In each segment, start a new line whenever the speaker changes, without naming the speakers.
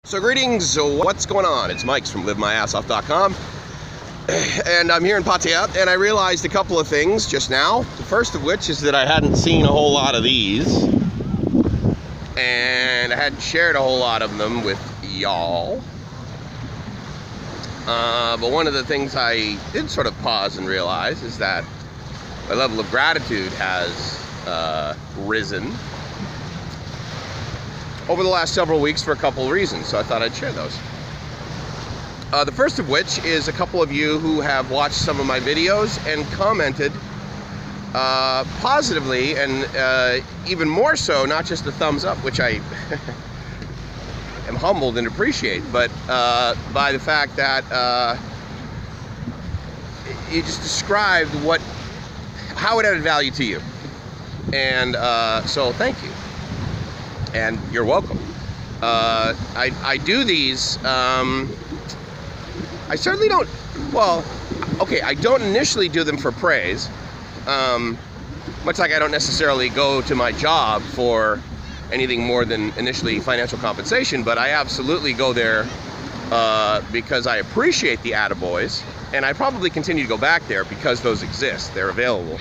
So greetings, what's going on? It's Mike's from livemyassoff.com, and I'm here in Pattaya, and I realized a couple of things just now. The first of which is that I hadn't seen a whole lot of these, and I hadn't shared a whole lot of them with y'all. But one of the things I did sort of pause and realize is that my level of gratitude has risen over the last several weeks for a couple of reasons, so I thought I'd share those. The first of which is a couple of you who have watched some of my videos and commented positively, and even more so, not just a thumbs up, which I am humbled and appreciate, but by the fact that you just described how it added value to you. And so thank you. And you're welcome. I do these, I certainly don't, well, okay, I don't initially do them for praise, much like I don't necessarily go to my job for anything more than initially financial compensation, but I absolutely go there because I appreciate the attaboys, and I probably continue to go back there because those exist, they're available.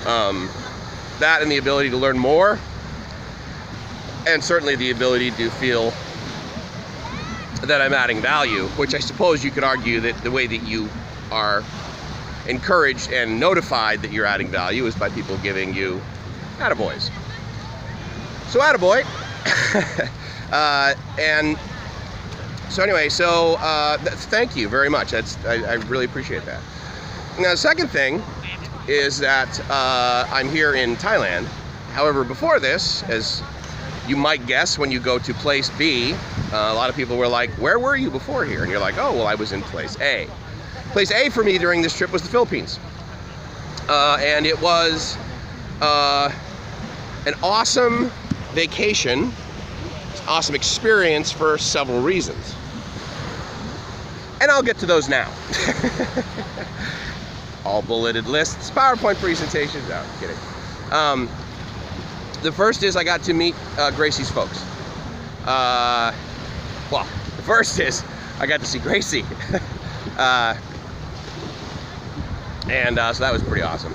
That and the ability to learn more, and certainly the ability to feel that I'm adding value, which I suppose you could argue that the way that you are encouraged and notified that you're adding value is by people giving you attaboys. So attaboy. And so anyway, so thank you very much. I really appreciate that. Now the second thing is that I'm here in Thailand. However, before this, as you might guess, when you go to place B, a lot of people were like, where were you before here? And you're like, oh, well, I was in place A. Place A for me during this trip was the Philippines. And it was an awesome vacation, awesome experience for several reasons. And I'll get to those now. All bulleted lists, PowerPoint presentations, no, I'm kidding. The first is I got to meet Gracie's folks. Well, the first is I got to see Gracie. And so that was pretty awesome.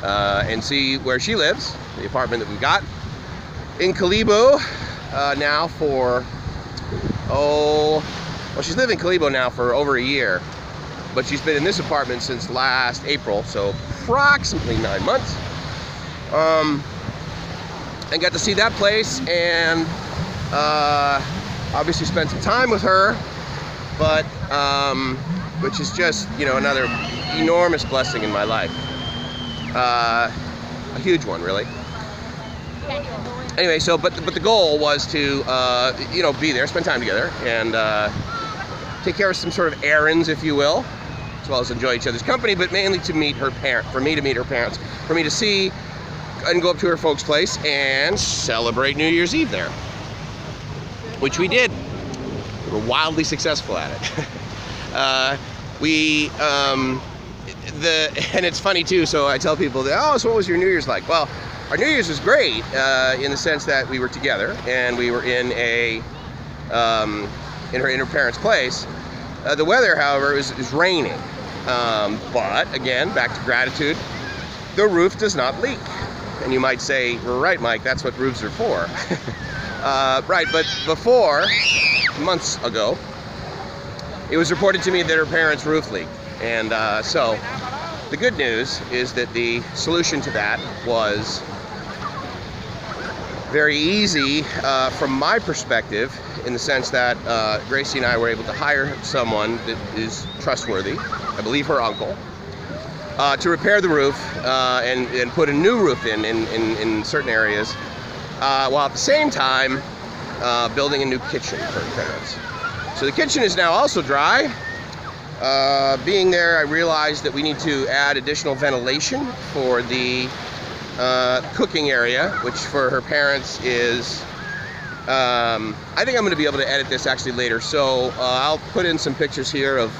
And see where she lives, the apartment that we got in Kalibo now for, well, she's lived in Kalibo now for over a year, but she's been in this apartment since last April, so approximately 9 months. And got to see that place, and obviously spent some time with her, but which is just, you know, another enormous blessing in my life. A huge one, really. Anyway, so but the goal was to you know, be there, spend time together, and take care of some sort of errands, if you will, as well as enjoy each other's company, but mainly to meet her parents, for me to meet her parents, for me to see and go up to her folks' place and celebrate New Year's Eve there, which we did. We were wildly successful at it. And it's funny too, so I tell people that, oh, so what was your New Year's like? Well, our New Year's was great in the sense that we were together and we were in her parents' place. The weather, however, is raining. But again, back to gratitude, the roof does not leak. And you might say, well, right, Mike, that's what roofs are for. Right, but before, months ago, it was reported to me that her parents' roof leaked. And so the good news is that the solution to that was very easy from my perspective, in the sense that Gracie and I were able to hire someone that is trustworthy, I believe her uncle, to repair the roof and put a new roof in certain areas, while at the same time building a new kitchen for the parents. So the kitchen is now also dry. Being there, I realized that we need to add additional ventilation for the cooking area, which for her parents is, I think I'm going to be able to edit this actually later, so I'll put in some pictures here of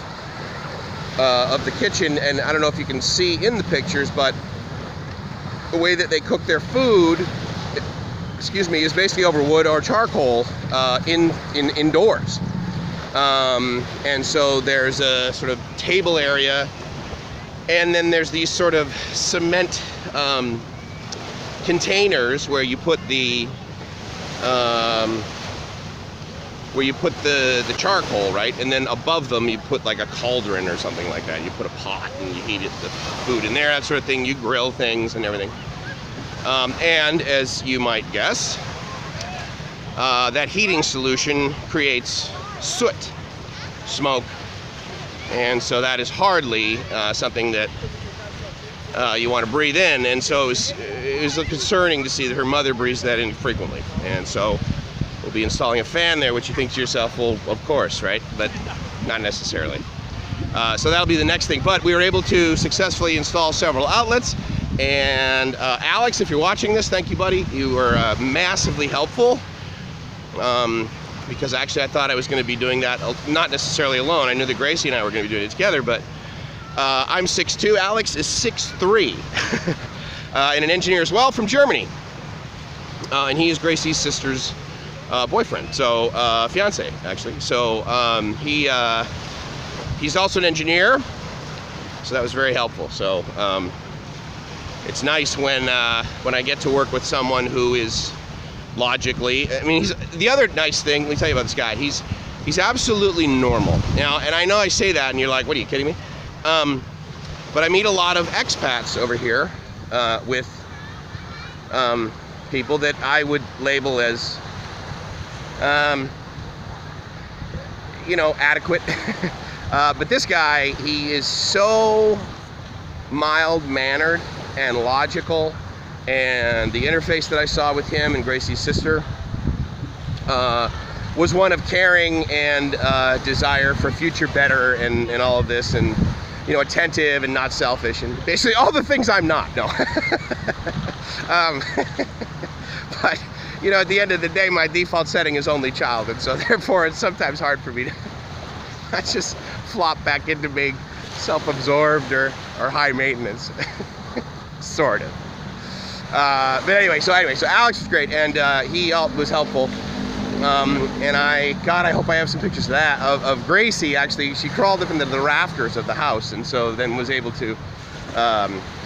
the kitchen, and I don't know if you can see in the pictures, but the way that they cook their food, is basically over wood or charcoal indoors. And so there's a sort of table area, and then there's these sort of cement containers where you put the charcoal, right? And then above them you put like a cauldron or something like that. You put a pot and you heat the food in there, that sort of thing. You grill things and everything. And as you might guess, that heating solution creates soot, smoke, and so that is hardly something that you want to breathe in. And so it was concerning to see that her mother breathes that in frequently. And so we'll be installing a fan there, which you think to yourself, well, of course, right? But not necessarily. So that'll be the next thing. But we were able to successfully install several outlets. And Alex, if you're watching this, thank you, buddy. You were massively helpful. Because actually I thought I was going to be doing that not necessarily alone. I knew that Gracie and I were going to be doing it together, but I'm 6'2", Alex is 6'3", and an engineer as well from Germany. And he is Gracie's sister's boyfriend, so fiance actually. So he's also an engineer, so that was very helpful. So it's nice when I get to work with someone who is logically, I mean, the other nice thing, let me tell you about this guy, he's absolutely normal. Now, and I know I say that and you're like, what, are you kidding me? But I meet a lot of expats over here with people that I would label as, you know, adequate. But this guy, he is so mild-mannered and logical. And the interface that I saw with him and Gracie's sister was one of caring and desire for future better and all of this, and, you know, attentive and not selfish, and basically all the things I'm not, no. But, you know, at the end of the day, my default setting is only child, and so therefore it's sometimes hard for me to not just flop back into being self-absorbed or high maintenance, sort of. But anyway, so Alex was great, and he was helpful. And I hope I have some pictures of that, of Gracie. Actually, she crawled up into the rafters of the house, and so then was able to,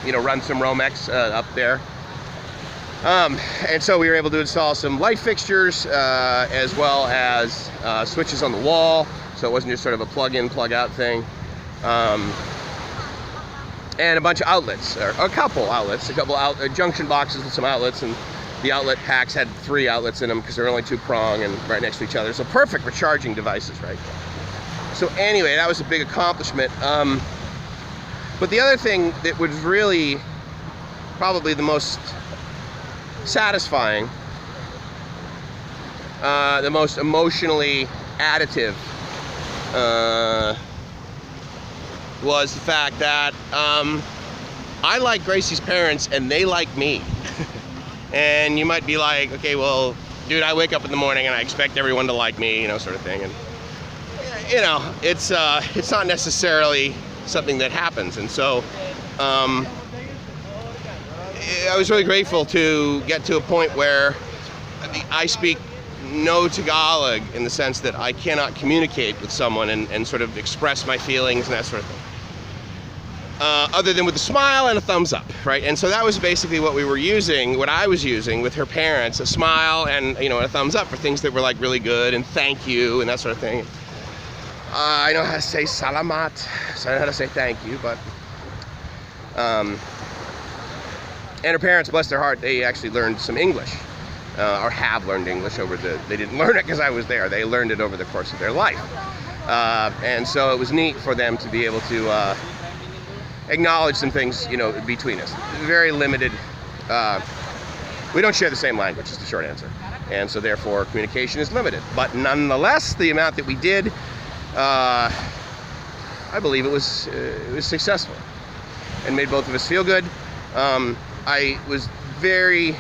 you know, run some Romex up there. And so we were able to install some light fixtures, as well as switches on the wall, so it wasn't just sort of a plug-in, plug-out thing. And a bunch of outlets, or a couple outlets, junction boxes with some outlets, and the outlet packs had 3 outlets in them because they're only 2-prong and right next to each other. So perfect for charging devices, right? So anyway, that was a big accomplishment. But the other thing that was really probably the most satisfying, the most emotionally additive, was the fact that I like Gracie's parents and they like me. And you might be like, okay, well, dude, I wake up in the morning and I expect everyone to like me, you know, sort of thing. And, you know, it's not necessarily something that happens. And so I was really grateful to get to a point where I speak no Tagalog, in the sense that I cannot communicate with someone and sort of express my feelings and that sort of thing. Other than with a smile and a thumbs up, right? And so that was basically what we were using, what I was using with her parents, a smile and, you know, a thumbs up for things that were like really good, and thank you and that sort of thing. I know how to say salamat, so I know how to say thank you, but, and her parents, bless their heart, they actually learned some English, or have learned English they didn't learn it because I was there, they learned it over the course of their life. And so it was neat for them to be able to, acknowledge some things, you know, between us. Very limited, we don't share the same language, is the short answer. And so therefore communication is limited. But nonetheless, the amount that we did, I believe it was successful and made both of us feel good. I was very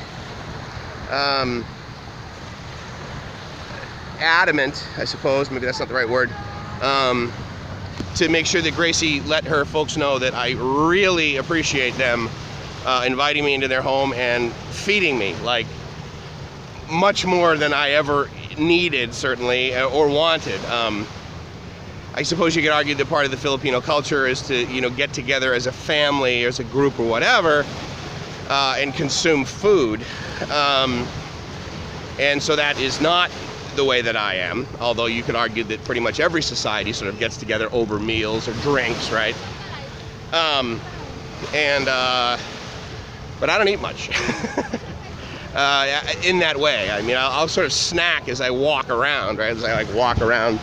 adamant, I suppose, maybe that's not the right word, to make sure that Gracie let her folks know that I really appreciate them inviting me into their home and feeding me, like, much more than I ever needed, certainly, or wanted. I suppose you could argue that part of the Filipino culture is to, you know, get together as a family, as a group or whatever, and consume food. And so that is not the way that I am, although you could argue that pretty much every society sort of gets together over meals or drinks, right? But I don't eat much in that way. I mean, I'll sort of snack as I walk around, right? As I like walk around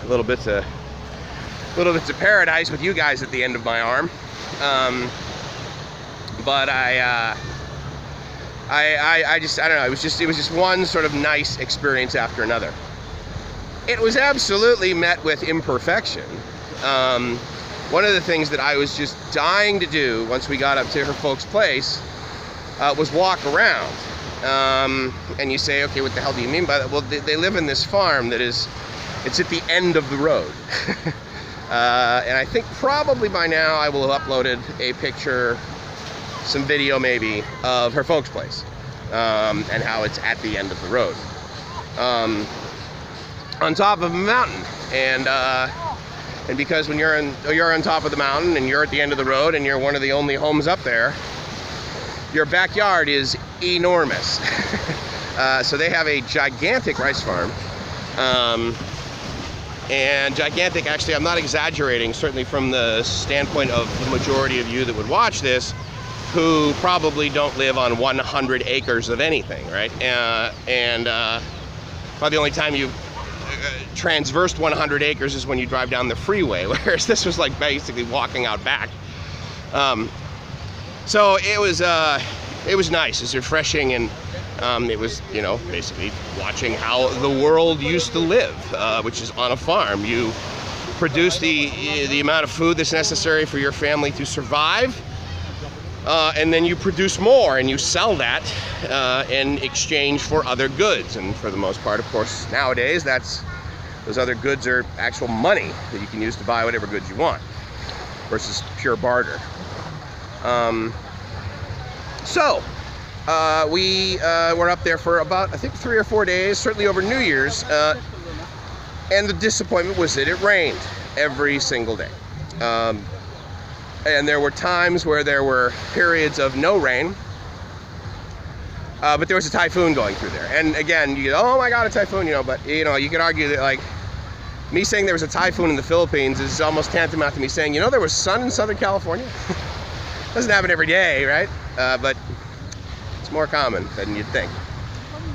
little bits of paradise with you guys at the end of my arm. But I don't know. It was just one sort of nice experience after another. It was absolutely met with imperfection. One of the things that I was just dying to do once we got up to her folks' place was walk around. And you say, okay, what the hell do you mean by that? Well, they live in this farm that it's at the end of the road. And I think probably by now I will have uploaded a picture, some video maybe, of her folks' place, and how it's at the end of the road, on top of a mountain. And because when you're on top of the mountain and you're at the end of the road and you're one of the only homes up there, your backyard is enormous. So they have a gigantic rice farm, and gigantic, actually, I'm not exaggerating, certainly from the standpoint of the majority of you that would watch this, who probably don't live on 100 acres of anything, right? Probably the only time you've transversed 100 acres is when you drive down the freeway, whereas this was like basically walking out back. So it was nice, it's refreshing, and it was, you know, basically watching how the world used to live, which is on a farm. You produce the amount of food that's necessary for your family to survive, and then you produce more and you sell that in exchange for other goods. And for the most part, of course, nowadays those other goods are actual money that you can use to buy whatever goods you want, versus pure barter. We were up there for about, I think, 3 or 4 days, certainly over New Year's, and the disappointment was that it rained every single day. And there were times where there were periods of no rain, but there was a typhoon going through there. And again, you go, oh my God, a typhoon, you know, but you know, you could argue that, like, me saying there was a typhoon in the Philippines is almost tantamount to me saying, you know, there was sun in Southern California. Doesn't happen every day, right? But it's more common than you'd think.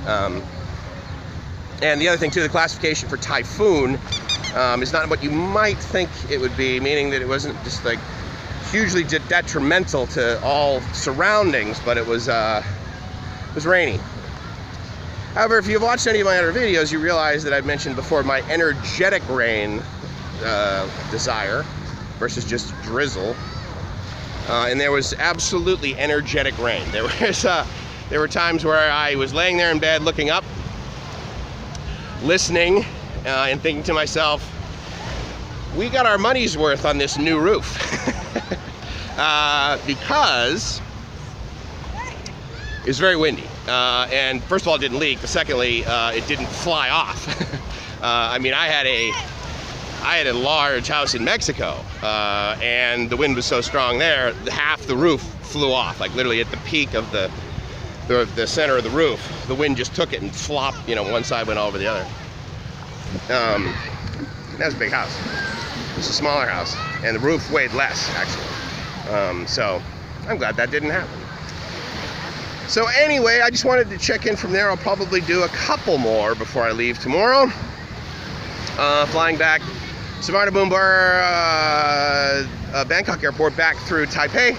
And the other thing too, the classification for typhoon is not what you might think it would be, meaning that it wasn't just like hugely detrimental to all surroundings, but it was rainy. However, if you've watched any of my other videos, you realize that I've mentioned before my energetic rain desire versus just drizzle. And there was absolutely energetic rain. There were times where I was laying there in bed looking up, listening, and thinking to myself, we got our money's worth on this new roof. Because it's very windy. And first of all, it didn't leak. Secondly, it didn't fly off. I mean, I had a large house in Mexico, and the wind was so strong there, half the roof flew off, like literally at the peak of the center of the roof. The wind just took it and flopped, you know, one side went over the other. That was a big house. It's a smaller house, and the roof weighed less, actually. So I'm glad that didn't happen. So anyway, I just wanted to check in from there. I'll probably do a couple more before I leave tomorrow. Flying back Suvarnabhumi, Bangkok airport, back through Taipei,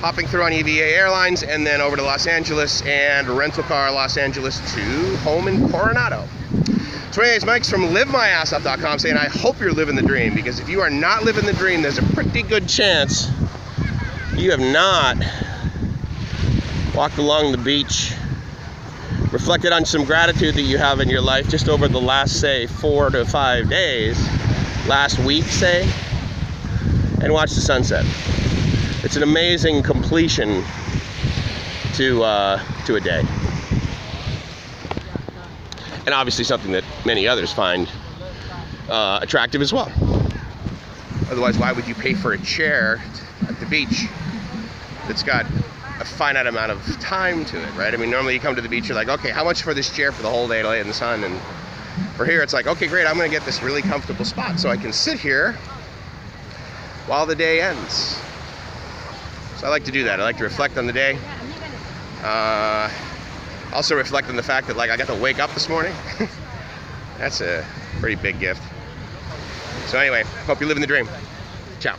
hopping through on EVA Airlines, and then over to Los Angeles, and rental car Los Angeles to home in Coronado. So anyways, Mike's from LiveMyAssOff.com saying, I hope you're living the dream, because if you are not living the dream, there's a pretty good chance you have not walked along the beach, reflected on some gratitude that you have in your life just over the last, say, 4 to 5 days, last week, say, and watched the sunset. It's an amazing completion to a day. And obviously something that many others find attractive as well. Otherwise, why would you pay for a chair at the beach that's got a finite amount of time to it, right? I mean, normally you come to the beach, you're like, okay, how much for this chair for the whole day to lay in the sun? And for here, it's like, okay, great, I'm gonna get this really comfortable spot so I can sit here while the day ends. So I like to do that. I like to reflect on the day. Also reflect on the fact that, like, I got to wake up this morning. That's a pretty big gift. So anyway, hope you're living the dream. Ciao.